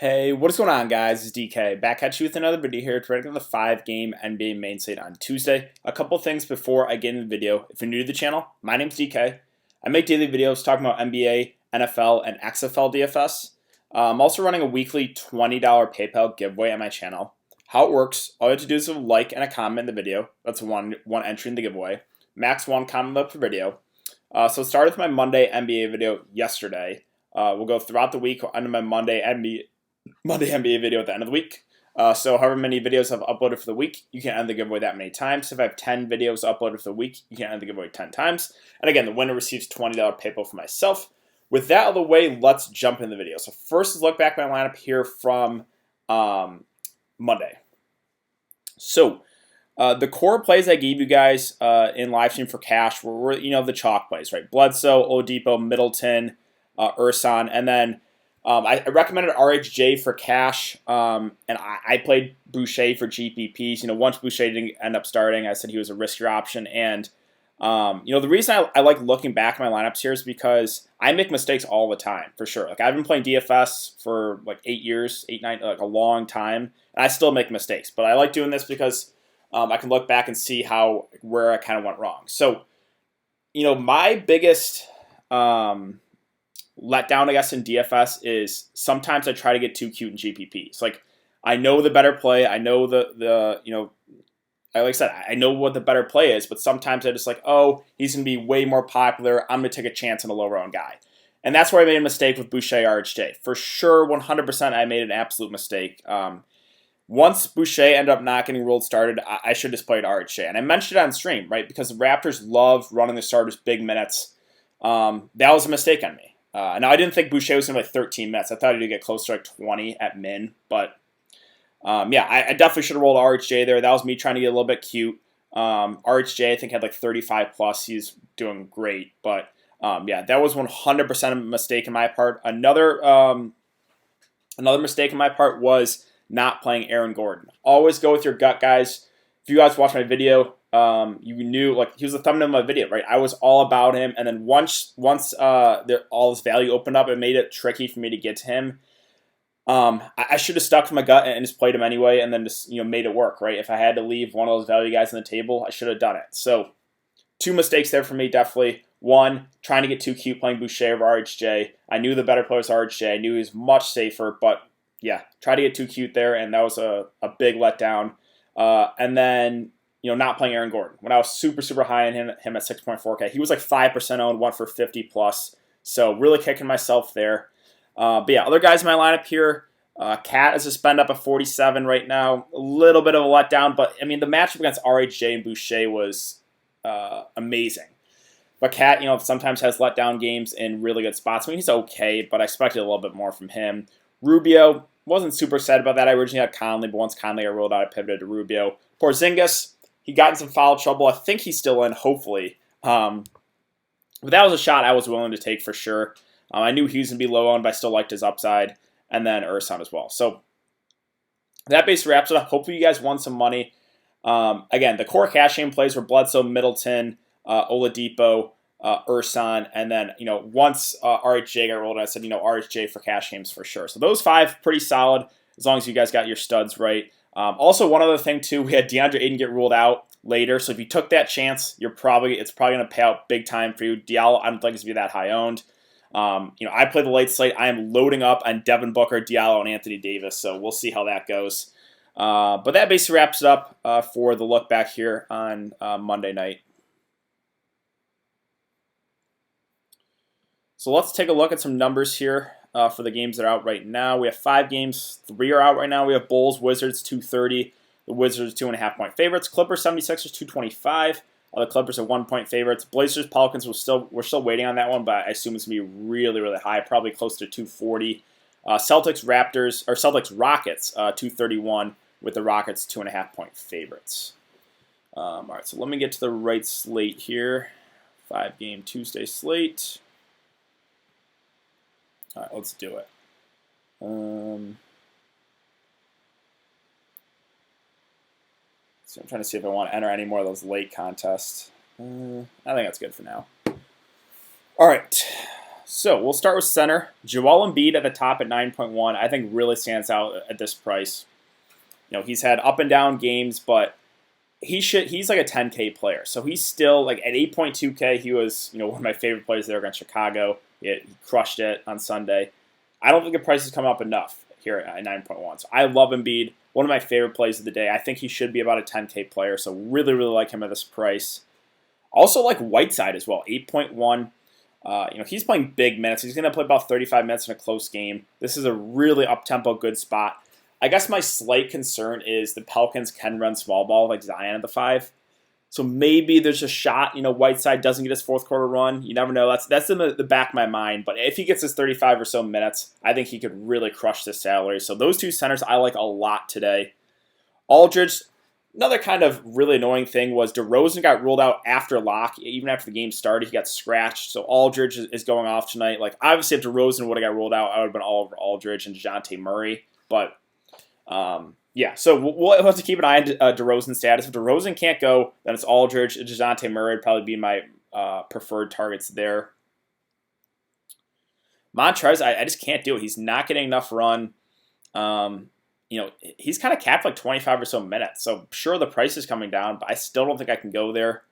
Hey, what is going on, guys? It's DK back at you with another video here to break down the 5-game NBA main slate on Tuesday. A couple things before I get into the video. If you're new to the channel, my name's DK. I make daily videos talking about NBA, NFL, and XFL DFS. I'm also running a weekly $20 PayPal giveaway on my channel. How it works, all you have to do is a like and a comment in the video. That's one entry in the giveaway. Max one comment per video. So started with my Monday NBA video yesterday. We'll go throughout the week under my Monday NBA video at the end of the week. So however many videos I've uploaded for the week, you can end the giveaway that many times. If I have 10 videos uploaded for the week, you can end the giveaway 10 times. And again, the winner receives $20 PayPal for myself. With that out of the way, let's jump in the video. So first, let's look back at my lineup here from Monday. So the core plays I gave you guys in live stream for cash were the chalk plays, right? Bledsoe, Oladipo, Middleton, Ursan, and then I recommended RHJ for cash, and I played Boucher for GPPs. Once Boucher didn't end up starting, I said he was a riskier option. And, the reason I like looking back at my lineups here is because I make mistakes all the time, for sure. Like, I've been playing DFS for like 8 years, 8, 9, like a long time, and I still make mistakes. But I like doing this because I can look back and see where I kind of went wrong. So, my biggest letdown, I guess, in DFS is sometimes I try to get too cute in GPPs. Like, I know the better play. I know like I said, I know what the better play is, but sometimes I just like, oh, he's going to be way more popular. I'm going to take a chance on a low-round guy. And that's where I made a mistake with Boucher RHJ. For sure, 100% I made an absolute mistake. Once Boucher ended up not getting ruled started, I should have just played RHJ. And I mentioned it on stream, right? Because the Raptors love running the starters big minutes. That was a mistake on me. Now, I didn't think Boucher was going to play 13 minutes. I thought he'd get closer to like 20 at min. But, I definitely should have rolled RHJ there. That was me trying to get a little bit cute. RHJ, I think, had like 35 plus. He's doing great. But, that was 100% a mistake on my part. Another mistake on my part was not playing Aaron Gordon. Always go with your gut, guys. If you guys watched my video, you knew, like, he was the thumbnail of my video, right? I was all about him, and then once all his value opened up, it made it tricky for me to get to him. I should have stuck to my gut and just played him anyway, and then just made it work, right? If I had to leave one of those value guys on the table, I should have done it. So 2 mistakes there for me, definitely. One, trying to get too cute playing Boucher over RHJ. I knew the better player was RHJ. I knew he was much safer, but yeah, try to get too cute there, and that was a big letdown. And then, not playing Aaron Gordon. When I was super, super high on him at 6.4K, he was like 5% owned, went for 50 plus. So really kicking myself there. But yeah, other guys in my lineup here. Cat is a spend up of 47 right now. A little bit of a letdown, but I mean, the matchup against RHJ and Boucher was amazing. But Cat, sometimes has letdown games in really good spots. I mean, he's okay, but I expected a little bit more from him. Rubio, wasn't super excited about that. I originally had Conley, but once Conley got rolled out, I pivoted to Rubio. Porzingis, he got in some foul trouble. I think he's still in, hopefully. But that was a shot I was willing to take for sure. I knew he was going to be low on, but I still liked his upside. And then Ursan as well. So that basically wraps it up. Hopefully you guys won some money. Again, the core cash game plays were Bledsoe, Middleton, Oladipo, Ursan, and then, once RHJ got rolled, I said, RHJ for cash games for sure. So those 5, pretty solid, as long as you guys got your studs right. Also, one other thing, too, we had DeAndre Ayton get ruled out later, so if you took that chance, it's probably going to pay out big time for you. Diallo, I don't think it's going to be that high owned. I play the late slate. I am loading up on Devin Booker, Diallo, and Anthony Davis, so we'll see how that goes. But that basically wraps it up for the look back here on Monday night. So let's take a look at some numbers here for the games that are out right now. We have 5 games. 3 are out right now. We have Bulls, Wizards, 230. The Wizards 2.5-point favorites. Clippers, 76ers, 225. The Clippers are 1-point favorites. Blazers, Pelicans, we're still waiting on that one, but I assume it's going to be really, really high, probably close to 240. Celtics, Rockets, 231, with the Rockets 2.5-point favorites. All right, so let me get to the right slate here. 5-game Tuesday slate. All right, let's do it. So I'm trying to see if I want to enter any more of those late contests. I think that's good for now. All right. So we'll start with center. Joel Embiid at the top at 9.1. I think really stands out at this price. He's had up and down games, but he's like a 10K player. So he's still like at 8.2K. He was one of my favorite players there against Chicago. He crushed it on Sunday. I don't think the price has come up enough here at 9.1. So I love Embiid. One of my favorite plays of the day. I think he should be about a 10K player. So really, really like him at this price. Also like Whiteside as well, 8.1. He's playing big minutes. He's going to play about 35 minutes in a close game. This is a really up-tempo good spot. I guess my slight concern is the Pelicans can run small ball like Zion at the 5. So maybe there's a shot, Whiteside doesn't get his fourth quarter run. You never know. That's in the back of my mind. But if he gets his 35 or so minutes, I think he could really crush this salary. So those two centers I like a lot today. Aldridge, another kind of really annoying thing was DeRozan got ruled out after lock. Even after the game started, he got scratched. So Aldridge is going off tonight. Like, obviously, if DeRozan would have got ruled out, I would have been all over Aldridge and DeJounte Murray. But, so we'll have to keep an eye on DeRozan's status. If DeRozan can't go, then it's Aldridge. DeJounte Murray would probably be my preferred targets there. Montrez, I just can't do it. He's not getting enough run. He's kind of capped like 25 or so minutes. So sure, the price is coming down, but I still don't think I can go there.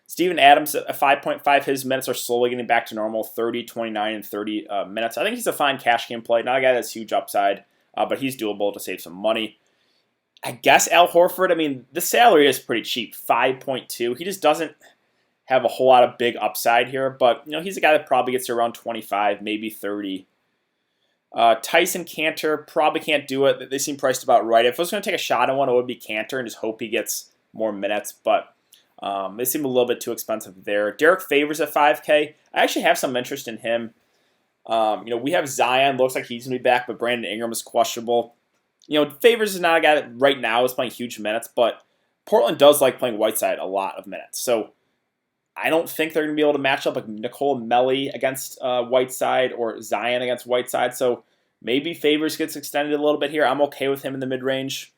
Steven Adams at 5.5, his minutes are slowly getting back to normal, 30, 29, and 30 minutes. I think he's a fine cash game play. Not a guy that's huge upside, but he's doable to save some money. I guess Al Horford, the salary is pretty cheap, 5.2. He just doesn't have a whole lot of big upside here, but he's a guy that probably gets to around 25, maybe 30. Tyson Cantor, probably can't do it. They seem priced about right. If I was going to take a shot on one, it would be Cantor and just hope he gets more minutes, but they seem a little bit too expensive there. Derek Favors at 5K. I actually have some interest in him. We have Zion, looks like he's going to be back, but Brandon Ingram is questionable. Favors is not a guy that right now is playing huge minutes, but Portland does like playing Whiteside a lot of minutes. So I don't think they're going to be able to match up like Nicole Melli against Whiteside or Zion against Whiteside. So maybe Favors gets extended a little bit here. I'm okay with him in the mid-range.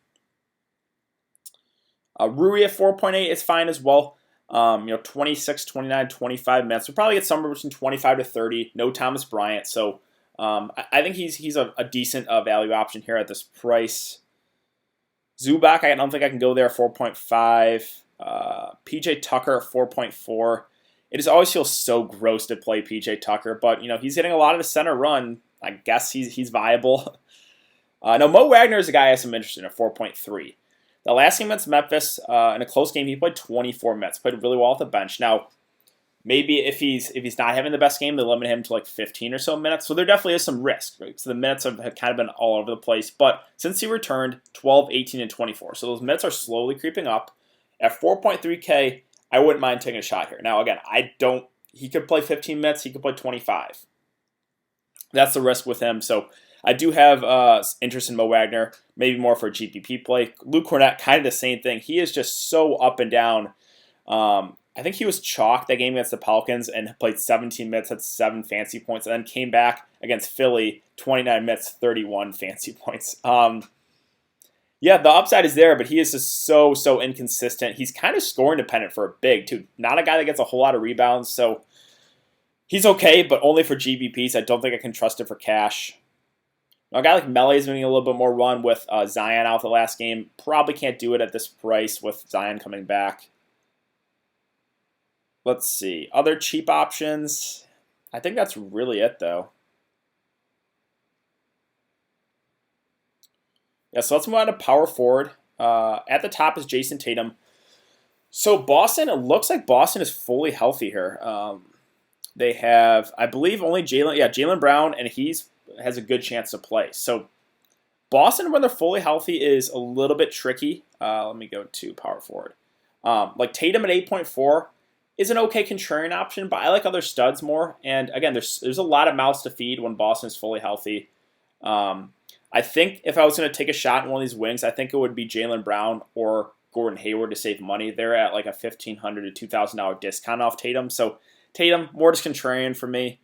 Rui at 4.8 is fine as well. 26, 29, 25 minutes. We'll probably get somewhere between 25 to 30. No Thomas Bryant. So I think he's a decent value option here at this price. Zubac, I don't think I can go there, 4.5. PJ Tucker at 4.4. It just always feels so gross to play PJ Tucker, but he's getting a lot of the center run. I guess he's viable. No, Mo Wagner is a guy I have some interest in at 4.3. The last game against Memphis, in a close game, he played 24 minutes, played really well off the bench. Now, maybe if he's not having the best game, they limit him to like 15 or so minutes. So there definitely is some risk, right? So the minutes have kind of been all over the place. But since he returned, 12, 18, and 24. So those minutes are slowly creeping up. At 4.3K, I wouldn't mind taking a shot here. Now, again, he could play 15 minutes. He could play 25. That's the risk with him. So I do have interest in Mo Wagner, maybe more for a GPP play. Luke Cornett, kind of the same thing. He is just so up and down. I think he was chalked that game against the Pelicans and played 17 minutes, had 7 fancy points, and then came back against Philly, 29 minutes, 31 fancy points. Yeah, the upside is there, but he is just so inconsistent. He's kind of scoring dependent for a big, too. Not a guy that gets a whole lot of rebounds, so he's okay, but only for GPPs. I don't think I can trust it for cash. Now, a guy like Melli is getting a little bit more run with Zion out the last game. Probably can't do it at this price with Zion coming back. Let's see. Other cheap options. I think that's really it, though. Yeah, so let's move on to power forward. At the top is Jason Tatum. So Boston, it looks like Boston is fully healthy here. They have, I believe, only Jaylen Brown, and has a good chance to play. So Boston, when they're fully healthy, is a little bit tricky. Let me go to power forward. Like Tatum at 8.4 is an okay contrarian option, but I like other studs more. And again, there's a lot of mouths to feed when Boston is fully healthy. I think if I was going to take a shot in one of these wings, I think it would be Jaylen Brown or Gordon Hayward to save money. They're at like a $1,500 to $2,000 discount off Tatum. So Tatum, more just contrarian for me.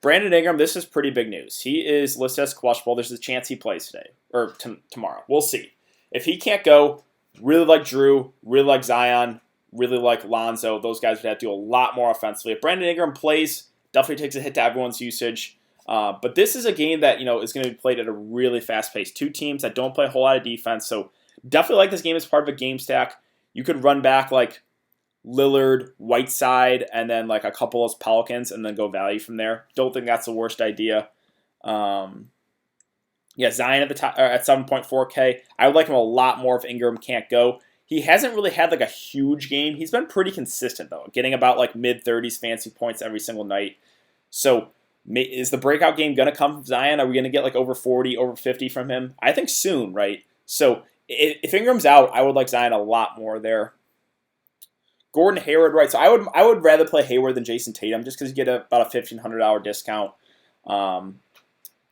Brandon Ingram, this is pretty big news. He is listed as questionable. There's a chance he plays today or tomorrow. We'll see. If he can't go, really like Drew, really like Zion, really like Lonzo, those guys would have to do a lot more offensively. If Brandon Ingram plays, Definitely takes a hit to everyone's usage. But this is a game that is going to be played at a really fast pace. Two teams that don't play a whole lot of defense, so definitely like this game as part of a game stack. You could run back like Lillard, Whiteside, and then like a couple of Pelicans, and then go value from there. Don't think that's the worst idea. Zion at the top at 7.4K. I would like him a lot more if Ingram can't go. He hasn't really had like a huge game. He's been pretty consistent though, getting about like mid-30s fancy points every single night. So is the breakout game going to come from Zion? Are we going to get like over 40, over 50 from him? I think soon, right? So if Ingram's out, I would like Zion a lot more there. Gordon Hayward, right? So I would rather play Hayward than Jason Tatum just because you get about a $1,500 discount.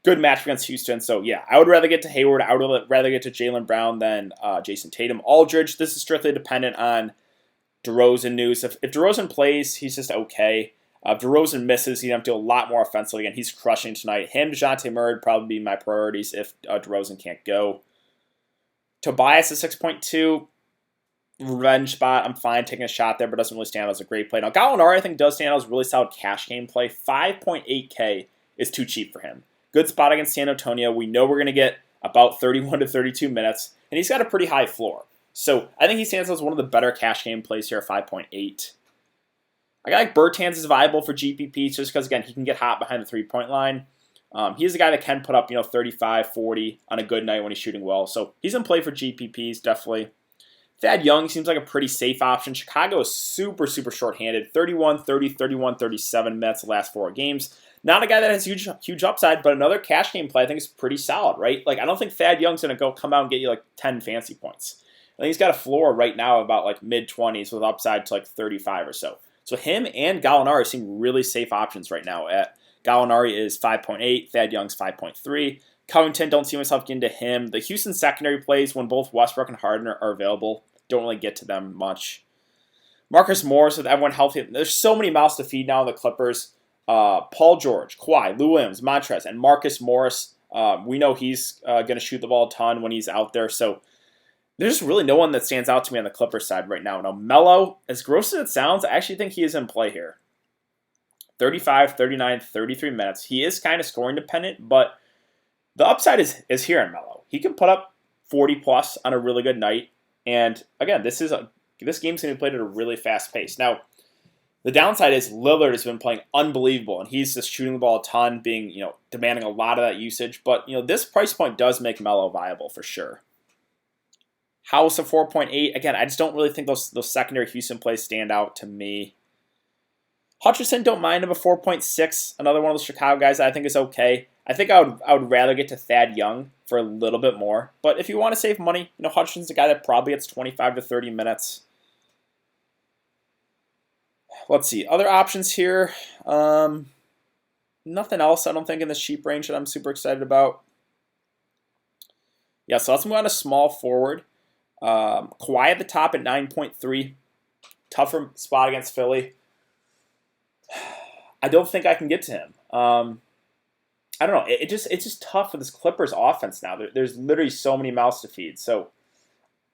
Good match against Houston. So yeah, I would rather get to Hayward. I would rather get to Jaylen Brown than Jason Tatum. Aldridge, this is strictly dependent on DeRozan news. If DeRozan plays, he's just okay. If DeRozan misses, he'd have to do a lot more offensively. Again, he's crushing tonight. Him, DeJounte Murray would probably be my priorities if DeRozan can't go. Tobias at 6.2. Revenge spot. I'm fine taking a shot there, but doesn't really stand out as a great play. Now, Gallinari, I think, does stand out as a really solid cash game play. 5.8K is too cheap for him. Good spot against San Antonio. We know we're going to get about 31 to 32 minutes, and he's got a pretty high floor. So I think he stands out as one of the better cash game plays here at 5.8. I got like Bertans is viable for GPP just because, again, he can get hot behind the three-point line. He's a guy that can put up 35, 40 on a good night when he's shooting well. So he's in play for GPPs, definitely. Thad Young seems like a pretty safe option. Chicago is super, super short-handed. 31, 30, 31, 37 minutes the last 4 games. Not a guy that has huge upside, but another cash game play I think is pretty solid, right? Like I don't think Thad Young's going to come out and get you like 10 fancy points. I think he's got a floor right now about like mid-20s with upside to like 35 or so. So him and Gallinari seem really safe options right now. Gallinari is 5.8, Thad Young's 5.3. Covington, don't see myself getting to him. The Houston secondary plays when both Westbrook and Harden are available. Don't really get to them much. Marcus Morris with everyone healthy. There's so many mouths to feed now in the Clippers. Paul George, Kawhi, Lou Williams, Montrezl, and Marcus Morris. We know he's going to shoot the ball a ton when he's out there. So there's really no one that stands out to me on the Clippers side right now. Now, Melo, as gross as it sounds, I actually think he is in play here. 35, 39, 33 minutes. He is kind of scoring dependent, but the upside is here in Melo. He can put up 40 plus on a really good night. And again, this game's going to be played at a really fast pace. Now, the downside is Lillard has been playing unbelievable, and he's just shooting the ball a ton, being demanding a lot of that usage. But this price point does make Melo viable for sure. House of 4.8. Again, I just don't really think those secondary Houston plays stand out to me. Hutcherson, don't mind him at 4.6. Another one of those Chicago guys that I think is okay. I think I would rather get to Thad Young for a little bit more. But if you want to save money, Hutcherson's a guy that probably gets 25 to 30 minutes. Let's see. Other options here. Nothing else, I don't think, in the cheap range that I'm super excited about. Yeah, so let's move on to small forward. Kawhi at the top at 9.3. Tougher spot against Philly. I don't think I can get to him. I don't know. It's just tough for this Clippers offense now. There's literally so many mouths to feed. So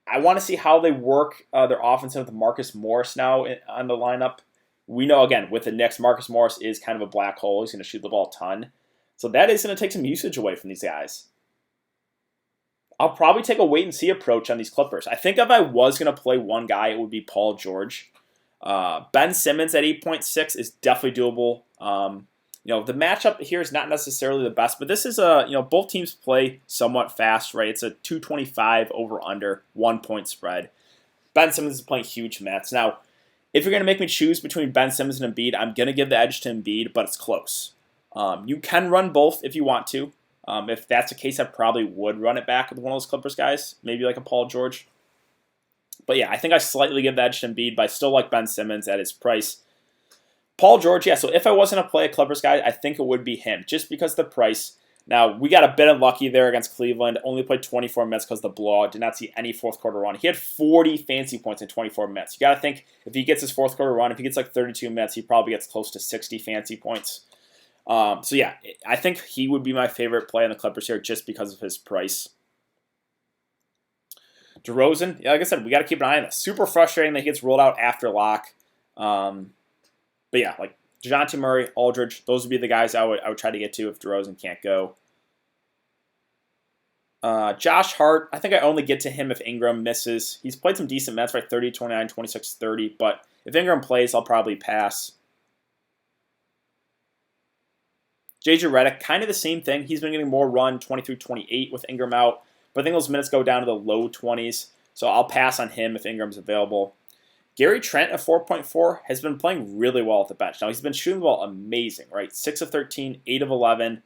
I want to see how they work their offense with Marcus Morris now on the lineup. We know, again, with the Knicks, Marcus Morris is kind of a black hole. He's going to shoot the ball a ton. So that is going to take some usage away from these guys. I'll probably take a wait-and-see approach on these Clippers. I think if I was going to play one guy, it would be Paul George. Ben Simmons at 8.6 is definitely doable. The matchup here is not necessarily the best, but this is both teams play somewhat fast, right? It's a 225 over/under 1 point spread. Ben Simmons is playing huge minutes. Now, if you're going to make me choose between Ben Simmons and Embiid, I'm going to give the edge to Embiid, but it's close. You can run both if you want to. If that's the case, I probably would run it back with one of those Clippers guys, maybe like a Paul George. But yeah, I think I slightly give the edge to Embiid, but I still like Ben Simmons at his price. Paul George, yeah, so if I wasn't to play a Clippers guy, I think it would be him, just because of the price. Now, we got a bit unlucky there against Cleveland. Only played 24 minutes because of the blowout. Did not see any fourth quarter run. He had 40 fancy points in 24 minutes. You got to think, if he gets his fourth quarter run, if he gets like 32 minutes, he probably gets close to 60 fancy points. So yeah, I think he would be my favorite play on the Clippers here just because of his price. DeRozan, yeah, like I said, we got to keep an eye on this. Super frustrating that he gets rolled out after lock. But yeah, like DeJounte Murray, Aldridge, those would be the guys I would try to get to if DeRozan can't go. Josh Hart, I think I only get to him if Ingram misses. He's played some decent minutes, right? 30, 29, 26, 30. But if Ingram plays, I'll probably pass. JJ Redick, kind of the same thing. He's been getting more run, 23, 28 with Ingram out. But I think those minutes go down to the low 20s. So I'll pass on him if Ingram's available. Gary Trent at 4.4 has been playing really well at the bench. Now, he's been shooting the ball amazing, right? 6 of 13, 8 of 11.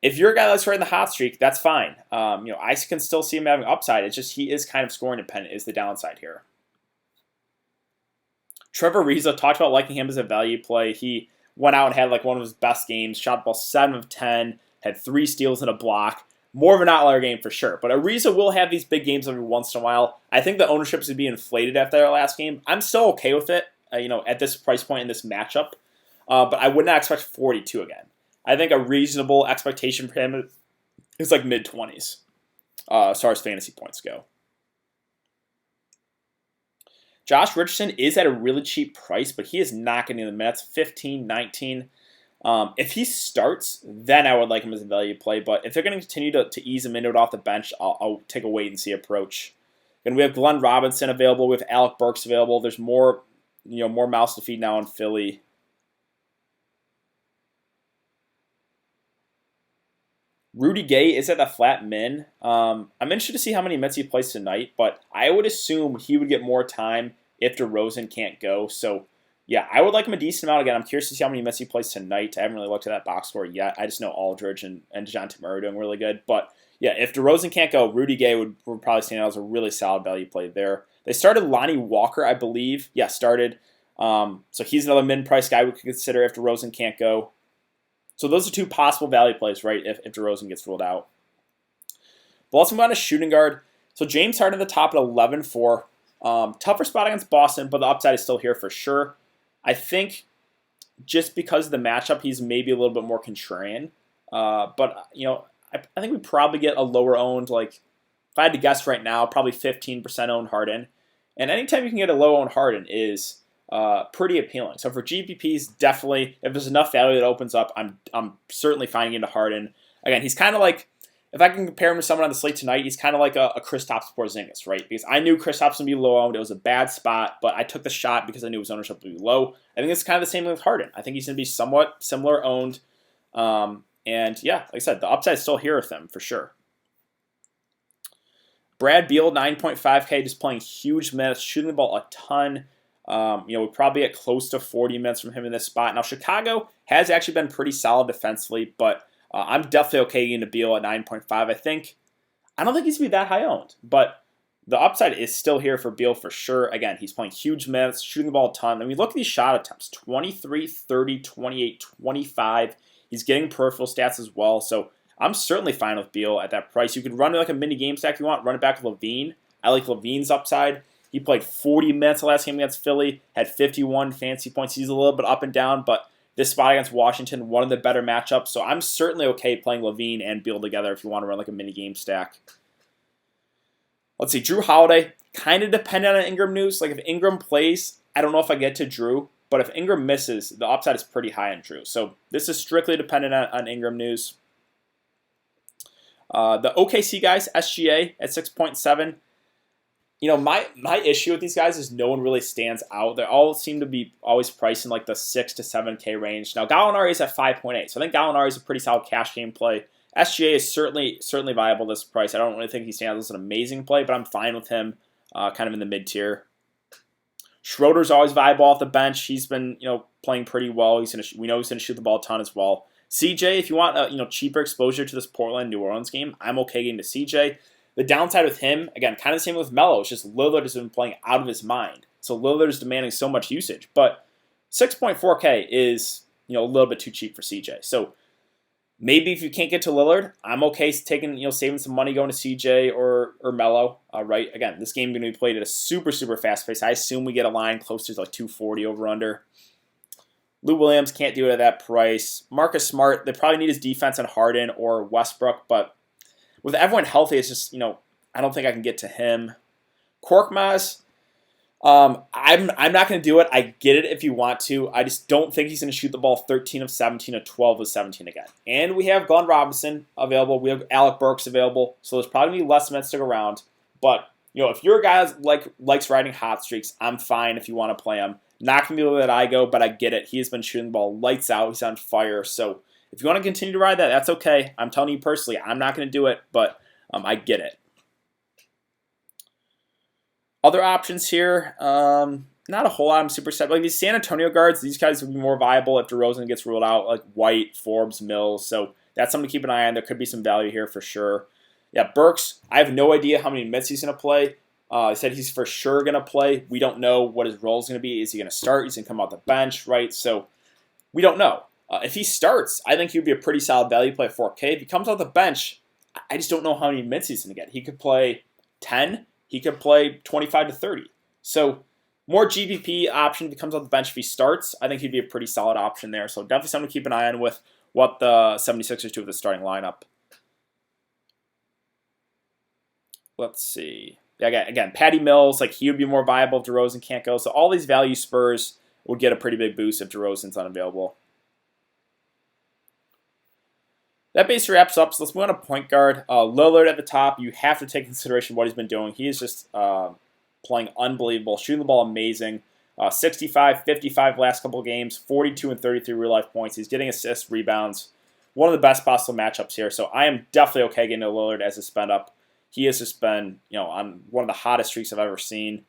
If you're a guy that's right in the hot streak, that's fine. I can still see him having upside. It's just he is kind of scoring dependent is the downside here. Trevor Ariza, talked about liking him as a value play. He went out and had like one of his best games, shot the ball 7 of 10, had 3 steals and a block. More of an outlier game for sure. But Ariza will have these big games every once in a while. I think the ownership is going to be inflated after their last game. I'm still okay with it, at this price point in this matchup. But I would not expect 42 again. I think a reasonable expectation for him is like mid-20s as far as fantasy points go. Josh Richardson is at a really cheap price, but he is not getting the minutes, 15, 19. If he starts, then I would like him as a value play. But if they're going to continue to ease him into it off the bench, I'll take a wait-and-see approach. And we have Glenn Robinson available. We have Alec Burks available. There's more mouths to feed now in Philly. Rudy Gay is at the flat min. I'm interested to see how many minutes he plays tonight, but I would assume he would get more time if DeRozan can't go. So, yeah, I would like him a decent amount. Again, I'm curious to see how many minutes he plays tonight. I haven't really looked at that box score yet. I just know Aldridge and DeJounte Murray are doing really good. But, yeah, if DeRozan can't go, Rudy Gay would probably stand out as a really solid value play there. They started Lonnie Walker, I believe. Yeah, started. So he's another min-price guy we could consider if DeRozan can't go. So those are two possible value plays, right, if DeRozan gets ruled out. But let's move on to shooting guard. So James Harden at the top at 11-4. Tougher spot against Boston, but the upside is still here for sure. I think just because of the matchup, he's maybe a little bit more contrarian. But, I think we probably get a lower owned, like, if I had to guess right now, probably 15% owned Harden. And anytime you can get a low owned Harden is pretty appealing. So for GPPs, definitely, if there's enough value that opens up, I'm certainly finding into Harden. Again, he's kind of like, if I can compare him to someone on the slate tonight, he's kind of like a Kristaps Porzingis, right? Because I knew Kristaps was going to be low owned. It was a bad spot, but I took the shot because I knew his ownership would be low. I think it's kind of the same thing with Harden. I think he's going to be somewhat similar owned. And yeah, like I said, the upside is still here with him for sure. Brad Beal, 9.5K, just playing huge minutes, shooting the ball a ton. We probably get close to 40 minutes from him in this spot. Now, Chicago has actually been pretty solid defensively, but I'm definitely okay getting to Beal at 9.5. I don't think he's going to be that high owned, but the upside is still here for Beal for sure. Again, he's playing huge minutes, shooting the ball a ton. I mean, look at these shot attempts, 23, 30, 28, 25. He's getting peripheral stats as well, so I'm certainly fine with Beal at that price. You could run it like a mini game stack if you want, run it back with Levine. I like Levine's upside. He played 40 minutes the last game against Philly, had 51 fantasy points. He's a little bit up and down, but this spot against Washington, one of the better matchups. So I'm certainly okay playing Levine and Beal together if you want to run like a mini game stack. Let's see, Drew Holiday, kind of dependent on Ingram news. Like if Ingram plays, I don't know if I get to Drew, but if Ingram misses, the upside is pretty high on Drew. So this is strictly dependent on Ingram news. The OKC guys, SGA at 6.7. My issue with these guys is no one really stands out. They all seem to be always priced in like the 6 to 7K range. Now, Gallinari is at 5.8, so I think Gallinari is a pretty solid cash game play. SGA is certainly viable this price. I don't really think he stands as an amazing play, but I'm fine with him kind of in the mid-tier. Schroeder's always viable off the bench. He's been playing pretty well. We know he's going to shoot the ball a ton as well. CJ, if you want cheaper exposure to this Portland-New Orleans game, I'm okay getting to CJ. The downside with him, again, kind of the same with Melo. It's just Lillard has been playing out of his mind. So Lillard is demanding so much usage. But 6.4K is a little bit too cheap for CJ. So maybe if you can't get to Lillard, I'm okay taking saving some money going to CJ or Melo. Right? Again, this game is going to be played at a super, super fast pace. I assume we get a line close to like 240 over under. Lou Williams can't do it at that price. Marcus Smart, they probably need his defense on Harden or Westbrook, but with everyone healthy, it's just, I don't think I can get to him. Korkmaz, I'm not going to do it. I get it if you want to. I just don't think he's going to shoot the ball 13 of 17 or 12 of 17 again. And we have Glenn Robinson available. We have Alec Burks available. So there's probably going to be less minutes to go around. But, if you're a guy that likes riding hot streaks, I'm fine if you want to play him. Not going to be the way that I go, but I get it. He has been shooting the ball lights out. He's on fire. So if you want to continue to ride that, that's okay. I'm telling you personally, I'm not going to do it, but I get it. Other options here, not a whole lot. I'm super excited. Like these San Antonio guards, these guys would be more viable if DeRozan gets ruled out, like White, Forbes, Mills. So that's something to keep an eye on. There could be some value here for sure. Yeah, Burks, I have no idea how many minutes he's going to play. He said he's for sure going to play. We don't know what his role is going to be. Is he going to start? He's going to come off the bench, right? So we don't know. If he starts, I think he would be a pretty solid value play at 4K. If he comes off the bench, I just don't know how many minutes he's going to get. He could play 10. He could play 25 to 30. So more GPP option if he comes off the bench if he starts. I think he'd be a pretty solid option there. So definitely something to keep an eye on with what the 76ers do with the starting lineup. Let's see. Yeah, again, Patty Mills, he would be more viable if DeRozan can't go. So all these value Spurs would get a pretty big boost if DeRozan's unavailable. That basically wraps up. So let's move on to point guard. Lillard at the top. You have to take into consideration what he's been doing. He is just playing unbelievable, shooting the ball amazing. 65, 55 last couple of games, 42 and 33 real life points. He's getting assists, rebounds. One of the best possible matchups here. So I am definitely okay getting to Lillard as a spend up. He has just been, on one of the hottest streaks I've ever seen.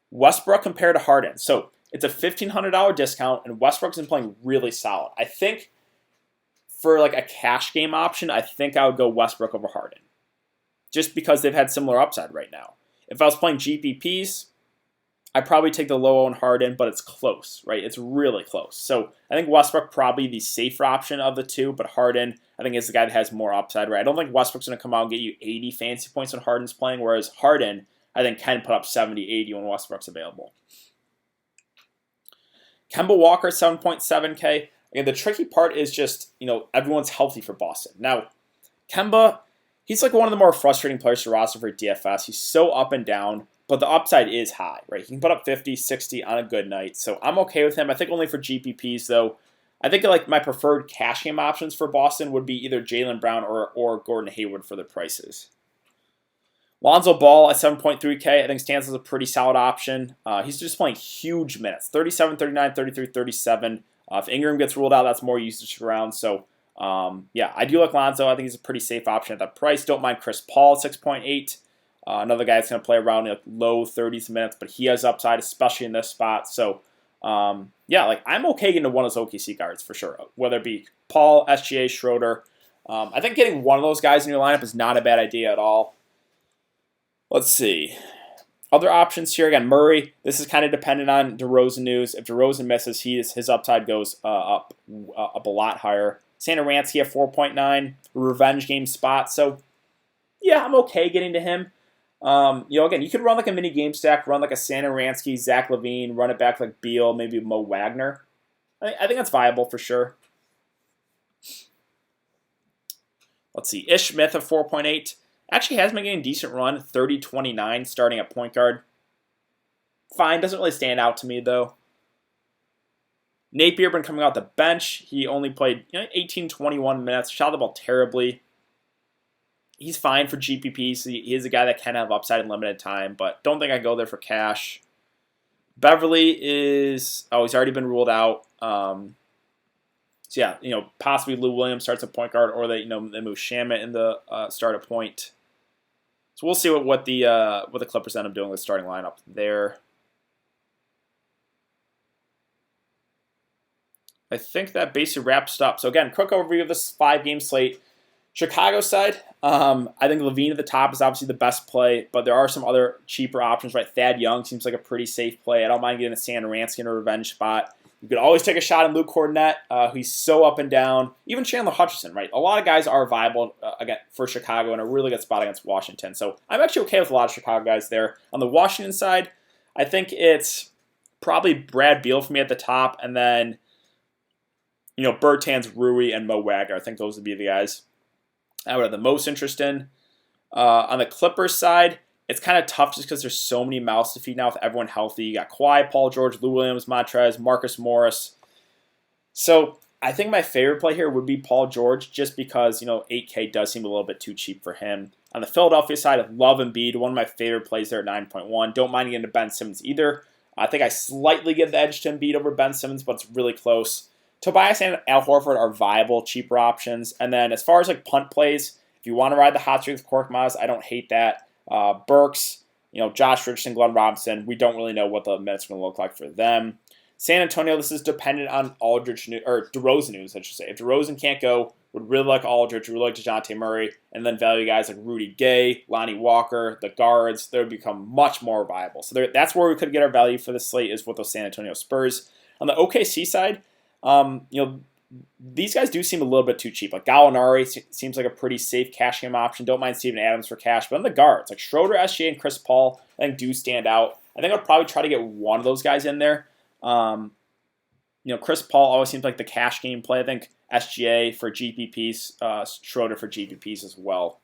Westbrook compared to Harden. So it's a $1,500 discount, and Westbrook's been playing really solid. I think for a cash game option, I think I would go Westbrook over Harden. Just because they've had similar upside right now. If I was playing GPPs, I'd probably take the low on Harden, but it's close, right? It's really close. So I think Westbrook probably the safer option of the two, but Harden, I think, is the guy that has more upside, right? I don't think Westbrook's going to come out and get you 80 fantasy points when Harden's playing, whereas Harden, I think, can put up 70, 80 when Westbrook's available. Kemba Walker, 7.7K. Again, the tricky part is just, everyone's healthy for Boston. Now, Kemba, he's one of the more frustrating players to roster for DFS. He's so up and down, but the upside is high, right? He can put up 50, 60 on a good night. So I'm okay with him. I think only for GPPs, though. I think my preferred cash game options for Boston would be either Jaylen Brown or Gordon Hayward for the prices. Lonzo Ball at 7.3K, I think stands as a pretty solid option. He's just playing huge minutes, 37, 39, 33, 37. If Ingram gets ruled out, that's more usage around. So, I do like Lonzo. I think he's a pretty safe option at that price. Don't mind Chris Paul at 6.8. Another guy that's going to play around low 30s minutes, but he has upside, especially in this spot. So, I'm okay getting to one of those OKC guards for sure, whether it be Paul, SGA, Schroeder. I think getting one of those guys in your lineup is not a bad idea at all. Let's see. Other options here, again, Murray. This is kind of dependent on DeRozan news. If DeRozan misses, his upside goes up a lot higher. Satoransky at 4.9, revenge game spot. So, yeah, I'm okay getting to him. Again, you could run a mini game stack, run a Satoransky, Zach LaVine, run it back like Beal, maybe Mo Wagner. I think that's viable for sure. Let's see. Ish Smith at 4.8. Actually has been getting a decent run, 30-29 starting at point guard. Fine, doesn't really stand out to me though. Napier been coming out the bench. He only played 18, 21 minutes, shot the ball terribly. He's fine for GPP, so he is a guy that can have upside in limited time, but don't think I go there for cash. Beverly he's already been ruled out. Possibly Lou Williams starts at point guard, or they move Shamet in the start at point. So we'll see what the Clippers end up doing with the starting lineup there. I think that basically wraps up. So again, quick overview of this 5-game slate. Chicago side, I think LaVine at the top is obviously the best play, but there are some other cheaper options, right? Thad Young seems like a pretty safe play. I don't mind getting a Satoransky in a revenge spot. You could always take a shot at Luke Cornett. He's so up and down. Even Chandler Hutchison, right? A lot of guys are viable again for Chicago in a really good spot against Washington. So I'm actually okay with a lot of Chicago guys there. On the Washington side, I think it's probably Brad Beal for me at the top, and then Bertans, Rui, and Mo Wagner. I think those would be the guys I would have the most interest in. On the Clippers side, it's kind of tough just because there's so many mouths to feed now with everyone healthy. You got Kawhi, Paul George, Lou Williams, Montrez, Marcus Morris. So I think my favorite play here would be Paul George, just because 8K does seem a little bit too cheap for him. On the Philadelphia side, I love Embiid, one of my favorite plays there at 9.1. Don't mind getting to Ben Simmons either. I think I slightly give the edge to Embiid over Ben Simmons, but it's really close. Tobias and Al Horford are viable, cheaper options. And then as far as punt plays, if you want to ride the hot streak with Korkmaz, I don't hate that. Burks, Josh Richardson, Glenn Robinson, we don't really know what the minutes are going to look like for them. San Antonio, this is dependent on Aldridge or DeRozan news, I should say. If DeRozan can't go, would really like Aldridge, would really like DeJounte Murray, and then value guys like Rudy Gay, Lonnie Walker, the guards. They would become much more viable. So that's where we could get our value for the slate, is with those San Antonio Spurs. On the OKC side, these guys do seem a little bit too cheap. Like Gallinari seems like a pretty safe cash game option. Don't mind Steven Adams for cash. But on the guards, like Schroeder, SGA, and Chris Paul, I think do stand out. I think I'll probably try to get one of those guys in there. Chris Paul always seems like the cash game play. I think SGA for GPPs, Schroeder for GPPs as well.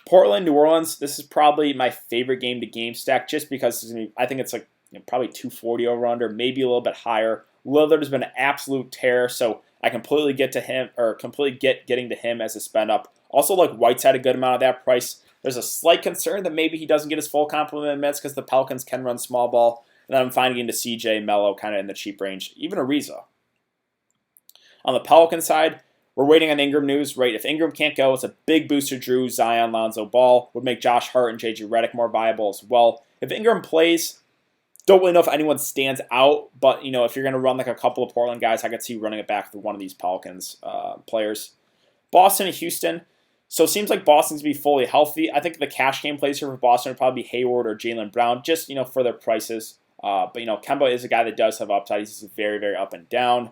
Portland, New Orleans, this is probably my favorite game-to-game stack, just because I think it's like probably 240 over-under, maybe a little bit higher. Lillard has been an absolute tear, so I completely get to him, or completely getting to him as a spend up. Also, like Whiteside, a good amount of that price. There's a slight concern that maybe he doesn't get his full complement of minutes because the Pelicans can run small ball. And then I'm finding into CJ, Melo, kind of in the cheap range, even Ariza. On the Pelican side, we're waiting on Ingram news, right? If Ingram can't go, it's a big boost to Drew, Zion, Lonzo Ball. Would make Josh Hart and JJ Redick more viable as well. If Ingram plays, don't really know if anyone stands out, but if you're going to run like a couple of Portland guys, I could see running it back for one of these Pelicans players. Boston and Houston. So it seems like Boston's to be fully healthy. I think the cash game plays here for Boston would probably be Hayward or Jaylen Brown, just for their prices. But Kemba is a guy that does have upside. He's very, very up and down.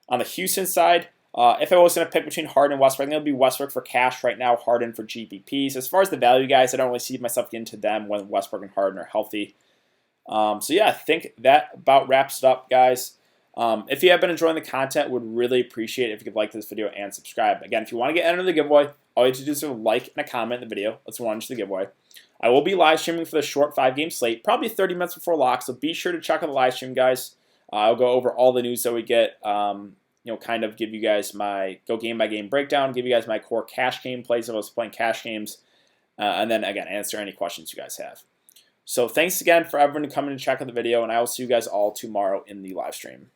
On the Houston side, if I was going to pick between Harden and Westbrook, I think it would be Westbrook for cash right now, Harden for GPPs. As far as the value guys, I don't really see myself getting to them when Westbrook and Harden are healthy. So yeah, I think that about wraps it up, guys. If you have been enjoying the content, would really appreciate it if you could like this video and subscribe. Again, if you want to get entered in the giveaway, all you have to do is a like and a comment in the video. Let's go on to the giveaway. I will be live streaming for the short 5-game slate, probably 30 minutes before lock, so be sure to check out the live stream, guys. I'll go over all the news that we get, kind of give you guys my go game-by-game breakdown, give you guys my core cash game plays if I was playing cash games, and then, again, answer any questions you guys have. So thanks again for everyone coming to check out the video, and I will see you guys all tomorrow in the live stream.